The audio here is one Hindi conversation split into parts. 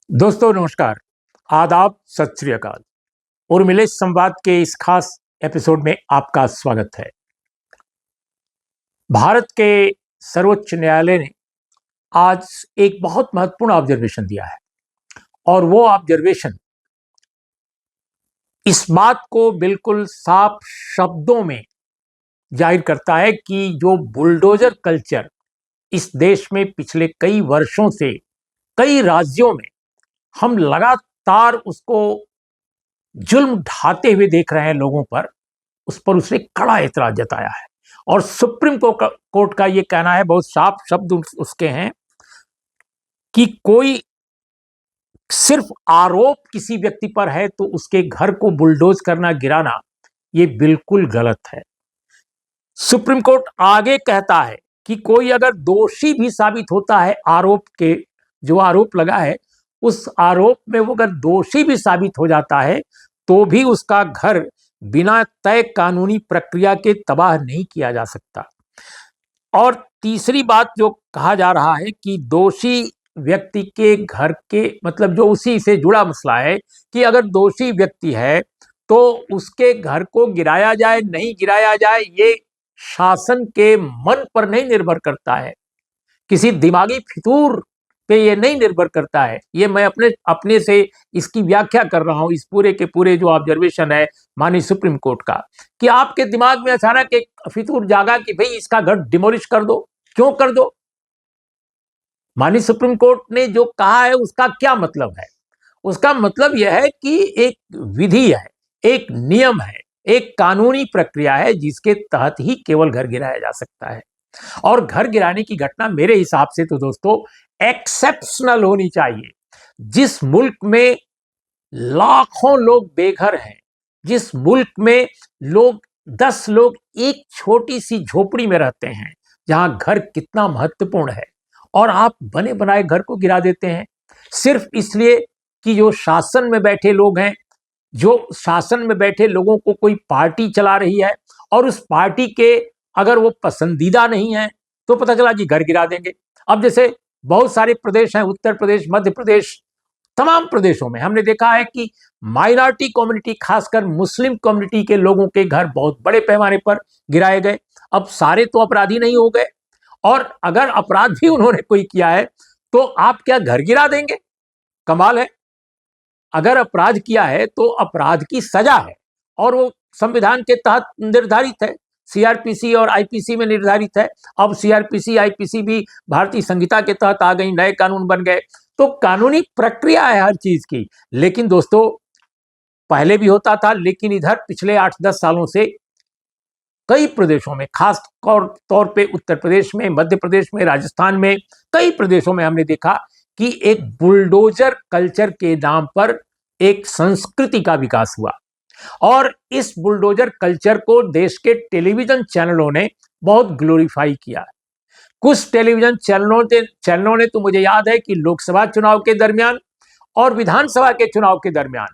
दोस्तों नमस्कार, आदाब, सत श्री अकाल। उर्मिलेश संवाद के इस खास एपिसोड में आपका स्वागत है। भारत के सर्वोच्च न्यायालय ने आज एक बहुत महत्वपूर्ण ऑब्जर्वेशन दिया है और वो ऑब्जर्वेशन इस बात को बिल्कुल साफ शब्दों में जाहिर करता है कि जो बुलडोजर कल्चर इस देश में पिछले कई वर्षों से कई राज्यों में हम लगातार उसको जुल्म ढाते हुए देख रहे हैं लोगों पर, उस पर उसने कड़ा एतराज जताया है। और सुप्रीम कोर्ट का यह कहना है, बहुत साफ शब्द उसके हैं कि कोई सिर्फ आरोप किसी व्यक्ति पर है तो उसके घर को बुलडोज करना, गिराना, यह बिल्कुल गलत है। सुप्रीम कोर्ट आगे कहता है कि कोई अगर दोषी भी साबित होता है, आरोप के जो आरोप लगा है उस आरोप में वो अगर दोषी भी साबित हो जाता है तो भी उसका घर बिना तय कानूनी प्रक्रिया के तबाह नहीं किया जा सकता। और तीसरी बात जो कहा जा रहा है कि दोषी व्यक्ति के घर के मतलब जो उसी से जुड़ा मसला है कि अगर दोषी व्यक्ति है तो उसके घर को गिराया जाए नहीं गिराया जाए, ये शासन के मन पर नहीं निर्भर करता है, किसी दिमागी फितूर पे ये नहीं निर्भर करता है। ये मैं अपने से इसकी व्याख्या कर रहा हूं, इस पूरे के पूरे जो ऑब्जर्वेशन है माननीय सुप्रीम कोर्ट का, कि आपके दिमाग में अचानक एक फितूर जागा कि भाई इसका घर डिमोलिश कर दो। क्यों कर दो? माननीय सुप्रीम कोर्ट ने जो कहा है उसका क्या मतलब है? उसका मतलब यह है कि एक विधि है, एक नियम है, एक कानूनी प्रक्रिया है जिसके तहत ही केवल घर गिराया जा सकता है। और घर गिराने की घटना मेरे हिसाब से तो दोस्तों एक्सेप्शनल होनी चाहिए। जिस मुल्क में लाखों लोग बेघर हैं, जिस मुल्क में 10 लोग एक छोटी सी झोपड़ी में रहते हैं, जहां घर कितना महत्वपूर्ण है, और आप बने बनाए घर को गिरा देते हैं सिर्फ इसलिए कि जो शासन में बैठे लोग हैं, जो शासन में बैठे लोगों को कोई पार्टी चला रही है और उस पार्टी के अगर वो पसंदीदा नहीं है तो पता चला जी घर गिरा देंगे। अब जैसे बहुत सारे प्रदेश हैं, उत्तर प्रदेश, मध्य प्रदेश, तमाम प्रदेशों में हमने देखा है कि माइनॉरिटी कम्युनिटी, खासकर मुस्लिम कम्युनिटी के लोगों के घर बहुत बड़े पैमाने पर गिराए गए। अब सारे तो अपराधी नहीं हो गए, और अगर अपराध भी उन्होंने कोई किया है तो आप क्या घर गिरा देंगे? कमाल है। अगर अपराध किया है तो अपराध की सजा है और वो संविधान के तहत निर्धारित है, सीआरपीसी और आईपीसी में निर्धारित है। अब सीआरपीसी आईपीसी भी भारतीय संहिता के तहत आ गई, नए कानून बन गए, तो कानूनी प्रक्रिया है हर चीज की। लेकिन दोस्तों पहले भी होता था, लेकिन इधर पिछले 8-10 सालों से कई प्रदेशों में, खास तौर पे उत्तर प्रदेश में, मध्य प्रदेश में, राजस्थान में, कई प्रदेशों में हमने देखा कि एक बुलडोजर कल्चर के नाम पर एक संस्कृति का विकास हुआ। और इस बुलडोजर कल्चर को देश के टेलीविजन चैनलों ने बहुत ग्लोरीफाई किया। कुछ टेलीविजन चैनलों ने तो मुझे याद है कि लोकसभा चुनाव के दरमियान और विधानसभा के चुनाव के दरमियान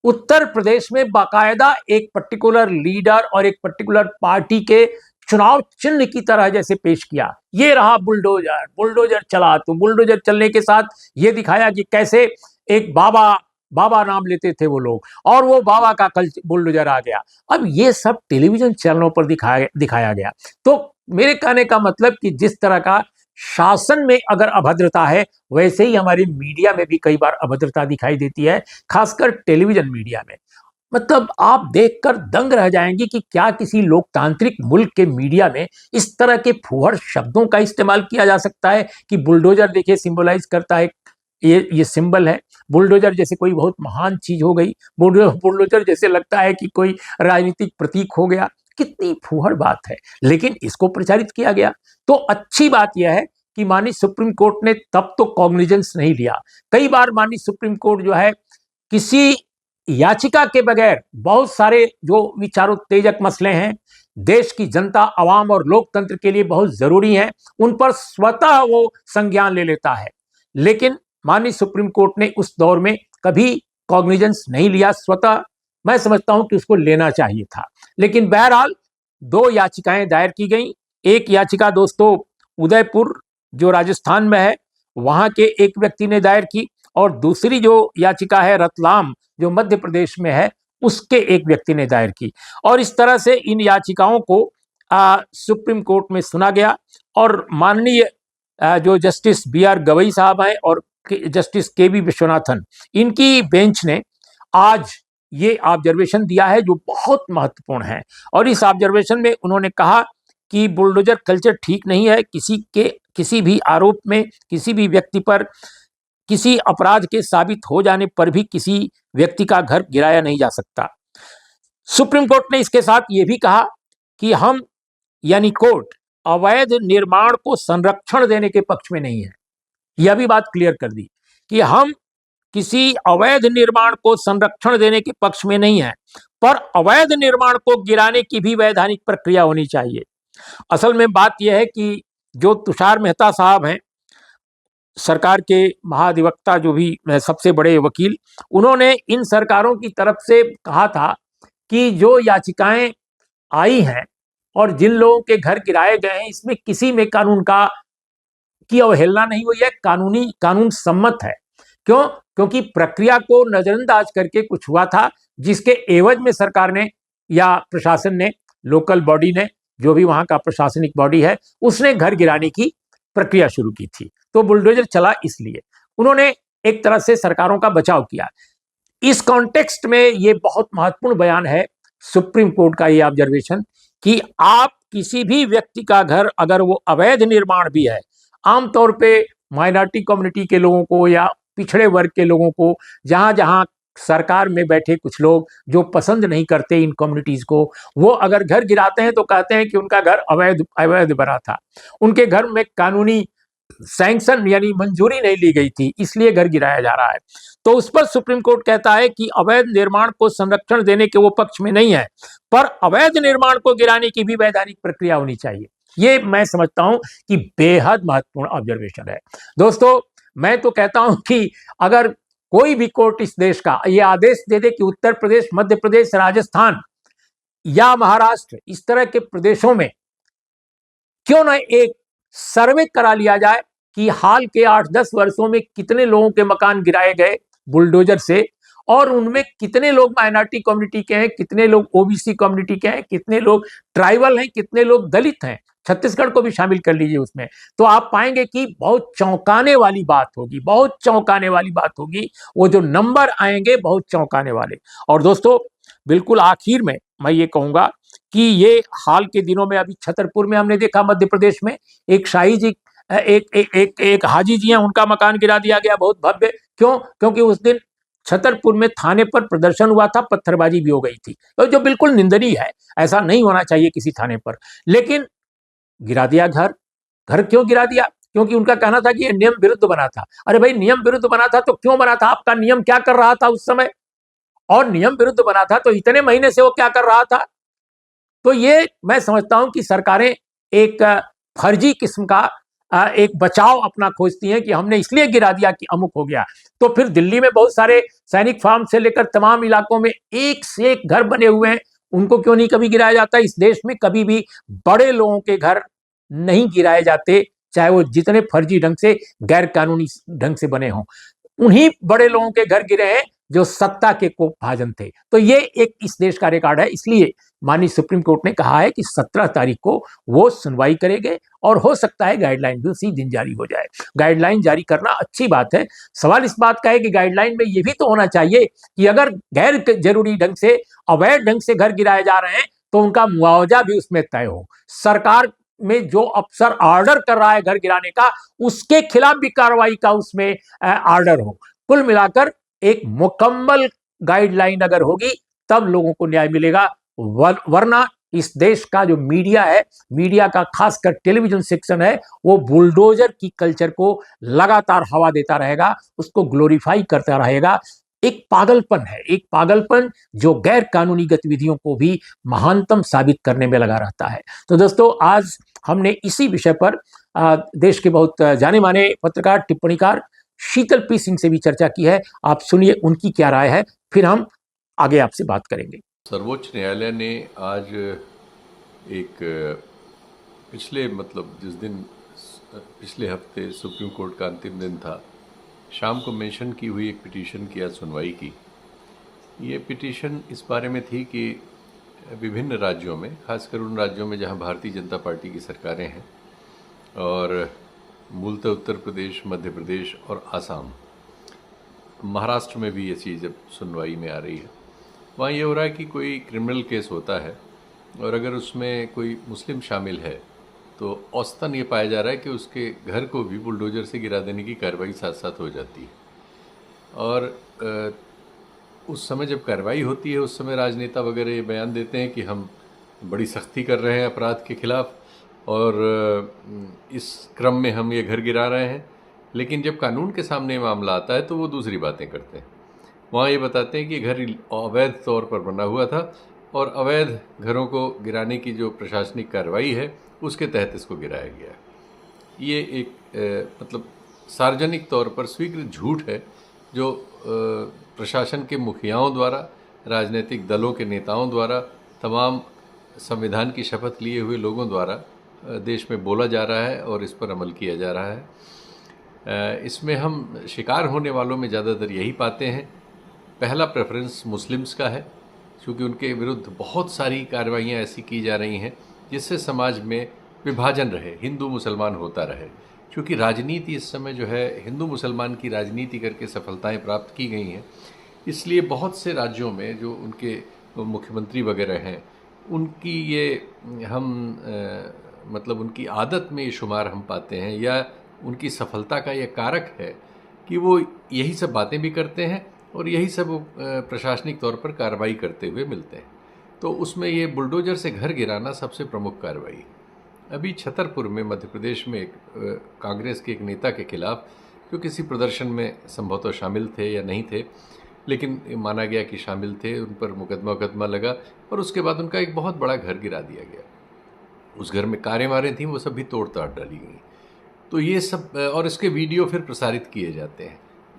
उत्तर प्रदेश में बाकायदा एक पर्टिकुलर लीडर और एक पर्टिकुलर पार्टी के चुनाव चिन्ह की तरह जैसे पेश किया। ये रहा बुलडोजर, बुलडोजर चला। तो बुलडोजर चलने के साथ ये दिखाया कि कैसे एक बाबा नाम लेते थे वो लोग, और वो बाबा का कल बुलडोजर आ गया। अब ये सब टेलीविजन चैनलों पर दिखाया गया। तो मेरे कहने का मतलब कि जिस तरह का शासन में अगर अभद्रता है, वैसे ही हमारी मीडिया में भी कई बार अभद्रता दिखाई देती है, खासकर टेलीविजन मीडिया में। मतलब आप देखकर दंग रह जाएंगे कि क्या किसी लोकतांत्रिक मुल्क के मीडिया में इस तरह के फूहड़ शब्दों का इस्तेमाल किया जा सकता है कि बुलडोजर देखिए सिंबलाइज करता है, ये सिंबल है। बुलडोजर जैसे कोई बहुत महान चीज हो गई, बुलडोजर जैसे लगता है कि कोई राजनीतिक प्रतीक हो गया। कितनी फूहड़ बात है, लेकिन इसको प्रचारित किया गया। तो अच्छी बात यह है कि माननीय सुप्रीम कोर्ट ने तब तो कॉग्निजेंस नहीं लिया। कई बार माननीय सुप्रीम कोर्ट जो है किसी याचिका के बगैर बहुत सारे जो विचारोत्तेजक मसले हैं, देश की जनता, आवाम और लोकतंत्र के लिए बहुत जरूरी हैं, उन पर स्वतः वो संज्ञान ले लेता है। लेकिन माननीय सुप्रीम कोर्ट ने उस दौर में कभी कॉग्निजेंस नहीं लिया स्वतः। मैं समझता हूं कि उसको लेना चाहिए था। लेकिन बहरहाल 2 याचिकाएं दायर की गई। एक याचिका दोस्तों उदयपुर जो राजस्थान में है, वहां के एक व्यक्ति ने दायर की, और दूसरी जो याचिका है रतलाम जो मध्य प्रदेश में है उसके एक व्यक्ति ने दायर की। और इस तरह से इन याचिकाओं को सुप्रीम कोर्ट में सुना गया और माननीय जो जस्टिस बी.आर. गवई साहब हैं और जस्टिस के.वी. विश्वनाथन, इनकी बेंच ने आज ये ऑब्जर्वेशन दिया है जो बहुत महत्वपूर्ण है। और इस ऑब्जर्वेशन में उन्होंने कहा कि बुलडोजर कल्चर ठीक नहीं है, किसी भी आरोप में किसी भी व्यक्ति पर किसी अपराध के साबित हो जाने पर भी किसी व्यक्ति का घर गिराया नहीं जा सकता। सुप्रीम कोर्ट ने इसके साथ ये भी कहा कि हम यानी कोर्ट अवैध निर्माण को संरक्षण देने के पक्ष में नहीं है। यह भी बात क्लियर कर दी कि हम किसी अवैध निर्माण को संरक्षण देने के पक्ष में नहीं है, पर अवैध निर्माण को गिराने की भी वैधानिक प्रक्रिया होनी चाहिए। असल में बात यह है कि जो तुषार मेहता साहब हैं, सरकार के महाधिवक्ता, जो भी सबसे बड़े वकील, उन्होंने इन सरकारों की तरफ से कहा था कि जो याचिकाएं आई हैं और जिन लोगों के घर गिराए गए हैं, इसमें किसी में कानून की अवहेलना नहीं हुई है, कानून सम्मत है। क्यों? क्योंकि प्रक्रिया को नजरअंदाज करके कुछ हुआ था जिसके एवज में सरकार ने या प्रशासन ने, लोकल बॉडी ने, जो भी वहां का प्रशासनिक बॉडी है, उसने घर गिराने की प्रक्रिया शुरू की थी। तो बुलडोजर चला, इसलिए उन्होंने एक तरह से सरकारों का बचाव किया। इस कॉन्टेक्स्ट में ये बहुत महत्वपूर्ण बयान है सुप्रीम कोर्ट का, ये ऑब्जर्वेशन कि आप किसी भी व्यक्ति का घर अगर वो अवैध निर्माण भी है, आमतौर पे माइनॉरिटी कम्युनिटी के लोगों को या पिछड़े वर्ग के लोगों को, जहां जहां सरकार में बैठे कुछ लोग जो पसंद नहीं करते इन कम्युनिटीज को, वो अगर घर गिराते हैं तो कहते हैं कि उनका घर अवैध बना था, उनके घर में कानूनी सैंक्शन यानी मंजूरी नहीं ली गई थी, इसलिए घर गिराया जा रहा है। तो उस पर सुप्रीम कोर्ट कहता है कि अवैध निर्माण को संरक्षण देने के वो पक्ष में नहीं है, पर अवैध निर्माण को गिराने की भी वैधानिक प्रक्रिया होनी चाहिए। ये मैं समझता हूं कि बेहद महत्वपूर्ण ऑब्जर्वेशन है। दोस्तों, मैं तो कहता हूं कि अगर कोई भी कोर्ट इस देश का ये आदेश दे दे कि उत्तर प्रदेश, मध्य प्रदेश, राजस्थान या महाराष्ट्र, इस तरह के प्रदेशों में क्यों ना एक सर्वे करा लिया जाए कि हाल के 8-10 वर्षों में कितने लोगों के मकान गिराए गए बुलडोजर से, और उनमें कितने लोग माइनॉरिटी कम्युनिटी के हैं, कितने लोग ओबीसी कम्युनिटी के हैं, कितने लोग ट्राइबल हैं, कितने लोग दलित हैं, छत्तीसगढ़ को भी शामिल कर लीजिए उसमें, तो आप पाएंगे कि बहुत चौंकाने वाली बात होगी, बहुत चौंकाने वाली बात होगी। वो जो नंबर आएंगे बहुत चौंकाने वाले। और दोस्तों, बिल्कुल आखिर में मैं ये कहूंगा कि ये हाल के दिनों में अभी छतरपुर में हमने देखा, मध्य प्रदेश में एक शाही जी, एक हाजी जी हैं, उनका मकान गिरा दिया गया, बहुत भव्य। क्यों? क्योंकि उस दिन छतरपुर में थाने पर प्रदर्शन हुआ था, पत्थरबाजी भी हो गई थी, तो जो बिल्कुल निंदनीय है, ऐसा नहीं होना चाहिए किसी थाने पर। लेकिन गिरा दिया घर। घर क्यों गिरा दिया? क्योंकि उनका कहना था कि ये नियम विरुद्ध बना था। अरे भाई, नियम विरुद्ध बना था तो क्यों बना था? आपका नियम क्या कर रहा था उस समय? और नियम विरुद्ध बना था तो इतने महीने से वो क्या कर रहा था? तो ये मैं समझता हूं कि सरकारें एक फर्जी किस्म का एक बचाव अपना खोजती हैं कि हमने इसलिए गिरा दिया कि अमुक हो गया। तो फिर दिल्ली में बहुत सारे सैनिक फार्म से लेकर तमाम इलाकों में एक से एक घर बने हुए हैं, उनको क्यों नहीं कभी गिराया जाता? इस देश में कभी भी बड़े लोगों के घर नहीं गिराए जाते, चाहे वो जितने फर्जी ढंग से, गैर कानूनी ढंग से बने हों। उन्हीं बड़े लोगों के घर गिरे हैं जो सत्ता के कोपभाजन थे। तो ये एक इस देश का रिकॉर्ड है। इसलिए माननीय सुप्रीम कोर्ट ने कहा है कि 17 तारीख को वो सुनवाई करेंगे और हो सकता है गाइडलाइन भी उसी दिन जारी हो जाए। गाइडलाइन जारी करना अच्छी बात है। सवाल इस बात का है कि गाइडलाइन में ये भी तो होना चाहिए कि अगर गैर जरूरी ढंग से, अवैध ढंग से घर गिराए जा रहे हैं तो उनका मुआवजा भी उसमें तय हो। सरकार में जो अफसर ऑर्डर कर रहा है घर गिराने का, उसके खिलाफ भी कार्रवाई का उसमें ऑर्डर हो। कुल मिलाकर एक मुकम्मल गाइडलाइन अगर होगी तब लोगों को न्याय मिलेगा, वरना इस देश का जो मीडिया है, मीडिया का खासकर टेलीविजन सेक्शन है, वो बुलडोजर की कल्चर को लगातार हवा देता रहेगा, उसको ग्लोरीफाई करता रहेगा। एक पागलपन है, एक पागलपन जो गैर कानूनी गतिविधियों को भी महानतम साबित करने में लगा रहता है। तो दोस्तों, आज हमने इसी विषय पर देश के बहुत जाने माने पत्रकार, टिप्पणीकार शीतल पी सिंह से भी चर्चा की है। आप सुनिए उनकी क्या राय है, फिर हम आगे आपसे बात करेंगे। सर्वोच्च न्यायालय ने आज एक पिछले हफ्ते सुप्रीम कोर्ट का अंतिम दिन था, शाम को मेंशन की हुई एक पिटीशन की आज सुनवाई की। ये पिटीशन इस बारे में थी कि विभिन्न राज्यों में, खासकर उन राज्यों में जहां भारतीय जनता पार्टी की सरकारें हैं और मूलतः उत्तर प्रदेश, मध्य प्रदेश और आसाम, महाराष्ट्र में भी ये चीज़ अब सुनवाई में आ रही है। वहाँ ये हो रहा है कि कोई क्रिमिनल केस होता है और अगर उसमें कोई मुस्लिम शामिल है तो औसतन ये पाया जा रहा है कि उसके घर को भी बुलडोजर से गिरा देने की कार्रवाई साथ साथ हो जाती है। और उस समय जब कार्रवाई होती है उस समय राजनेता वगैरह ये बयान देते हैं कि हम बड़ी सख्ती कर रहे हैं अपराध के खिलाफ और इस क्रम में हम ये घर गिरा रहे हैं। लेकिन जब कानून के सामने मामला आता है तो वो दूसरी बातें करते हैं। वहाँ ये बताते हैं कि घर अवैध तौर पर बना हुआ था और अवैध घरों को गिराने की जो प्रशासनिक कार्रवाई है उसके तहत इसको गिराया गया। ये एक मतलब सार्वजनिक तौर पर स्वीकृत झूठ है जो प्रशासन के मुखियाओं द्वारा, राजनीतिक दलों के नेताओं द्वारा, तमाम संविधान की शपथ लिए हुए लोगों द्वारा देश में बोला जा रहा है और इस पर अमल किया जा रहा है। इसमें हम शिकार होने वालों में ज़्यादातर यही पाते हैं। पहला प्रेफरेंस मुस्लिम्स का है, क्योंकि उनके विरुद्ध बहुत सारी कार्रवाइयाँ ऐसी की जा रही हैं जिससे समाज में विभाजन रहे, हिंदू मुसलमान होता रहे। क्योंकि राजनीति इस समय जो है हिंदू मुसलमान की राजनीति करके सफलताएं प्राप्त की गई हैं, इसलिए बहुत से राज्यों में जो उनके मुख्यमंत्री वगैरह हैं उनकी ये हम मतलब उनकी आदत में ये शुमार हम पाते हैं, या उनकी सफलता का ये कारक है कि वो यही सब बातें भी करते हैं और यही सब प्रशासनिक तौर पर कार्रवाई करते हुए मिलते हैं। तो उसमें ये बुलडोजर से घर गिराना सबसे प्रमुख कार्रवाई है। अभी छतरपुर में मध्य प्रदेश में एक कांग्रेस के एक नेता के खिलाफ, जो किसी प्रदर्शन में संभवतः शामिल थे या नहीं थे, लेकिन माना गया कि शामिल थे, उन पर मुकदमा लगा और उसके बाद उनका एक बहुत बड़ा घर गिरा दिया गया। उस घर में कारें वारें थीं, वो सब भी तोड़ ताड़ डाली गई। तो ये सब, और इसके वीडियो फिर प्रसारित किए जाते हैं,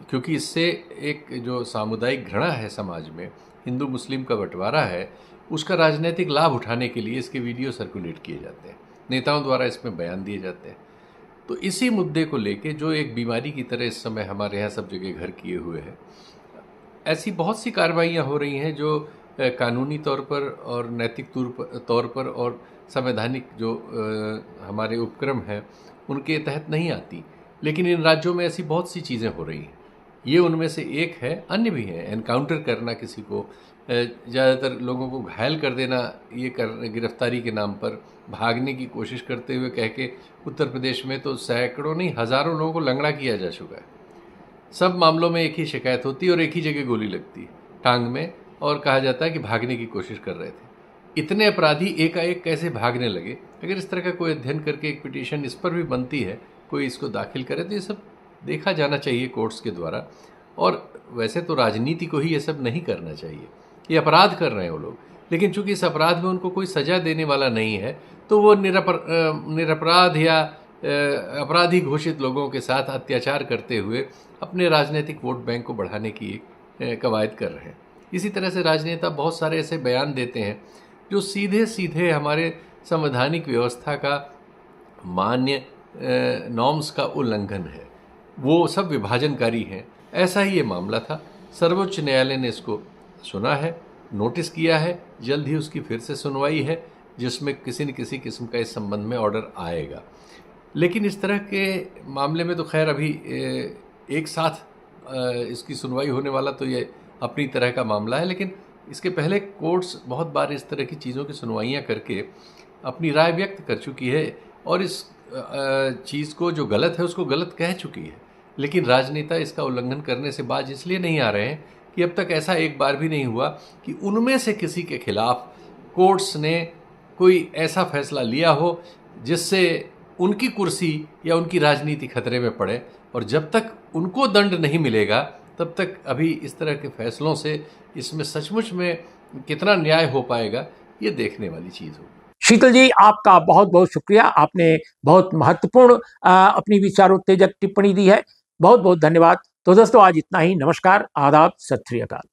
क्योंकि इससे एक जो सामुदायिक घृणा है समाज में, हिंदू मुस्लिम का बंटवारा है, उसका राजनीतिक लाभ उठाने के लिए इसके वीडियो सर्कुलेट किए जाते हैं, नेताओं द्वारा इसमें बयान दिए जाते हैं। तो इसी मुद्दे को लेके जो एक बीमारी की तरह इस समय हमारे यहाँ सब जगह घर किए हुए है, ऐसी बहुत सी कार्रवाइयाँ हो रही हैं जो कानूनी तौर पर और नैतिक तौर पर और संवैधानिक जो हमारे उपक्रम हैं उनके तहत नहीं आती, लेकिन इन राज्यों में ऐसी बहुत सी चीज़ें हो रही हैं। ये उनमें से एक है, अन्य भी हैं। एनकाउंटर करना, किसी को ज़्यादातर लोगों को घायल कर देना, ये गिरफ्तारी के नाम पर भागने की कोशिश करते हुए कह के उत्तर प्रदेश में तो सैकड़ों नहीं हज़ारों लोगों को लंगड़ा किया जा चुका है। सब मामलों में एक ही शिकायत होती है और एक ही जगह गोली लगती है, टांग में, और कहा जाता है कि भागने की कोशिश कर रहे थे। इतने अपराधी एकाएक कैसे भागने लगे? अगर इस तरह का कोई अध्ययन करके एक पिटीशन इस पर भी बनती है, कोई इसको दाखिल करे, तो ये सब देखा जाना चाहिए कोर्ट्स के द्वारा। और वैसे तो राजनीति को ही ये सब नहीं करना चाहिए, ये अपराध कर रहे हैं वो लोग, लेकिन चूंकि इस अपराध में उनको कोई सजा देने वाला नहीं है तो वो निरपराध या अपराधी घोषित लोगों के साथ अत्याचार करते हुए अपने राजनीतिक वोट बैंक को बढ़ाने की एक कवायद कर रहे हैं। इसी तरह से राजनेता बहुत सारे ऐसे बयान देते हैं जो सीधे सीधे हमारे संवैधानिक व्यवस्था का मान्य नॉर्म्स का उल्लंघन है, वो सब विभाजनकारी हैं। ऐसा ही ये मामला था। सर्वोच्च न्यायालय ने इसको सुना है, नोटिस किया है, जल्द ही उसकी फिर से सुनवाई है जिसमें किसी न किसी किस्म का इस संबंध में ऑर्डर आएगा। लेकिन इस तरह के मामले में तो खैर अभी एक साथ इसकी सुनवाई होने वाला तो ये अपनी तरह का मामला है, लेकिन इसके पहले कोर्ट्स बहुत बार इस तरह की चीज़ों की सुनवाइयाँ करके अपनी राय व्यक्त कर चुकी है और इस चीज़ को जो गलत है उसको गलत कह चुकी है। लेकिन राजनेता इसका उल्लंघन करने से बाज इसलिए नहीं आ रहे हैं कि अब तक ऐसा एक बार भी नहीं हुआ कि उनमें से किसी के खिलाफ कोर्ट्स ने कोई ऐसा फैसला लिया हो जिससे उनकी कुर्सी या उनकी राजनीति खतरे में पड़े। और जब तक उनको दंड नहीं मिलेगा तब तक अभी इस तरह के फैसलों से इसमें सचमुच में कितना न्याय हो पाएगा, ये देखने वाली चीज़ होगी। शीतल जी, आपका बहुत बहुत शुक्रिया। आपने बहुत महत्वपूर्ण अपनी विचारोत्तेजक टिप्पणी दी है। बहुत बहुत धन्यवाद। तो दोस्तों, आज इतना ही। नमस्कार, आदाब, सत श्री अकाल।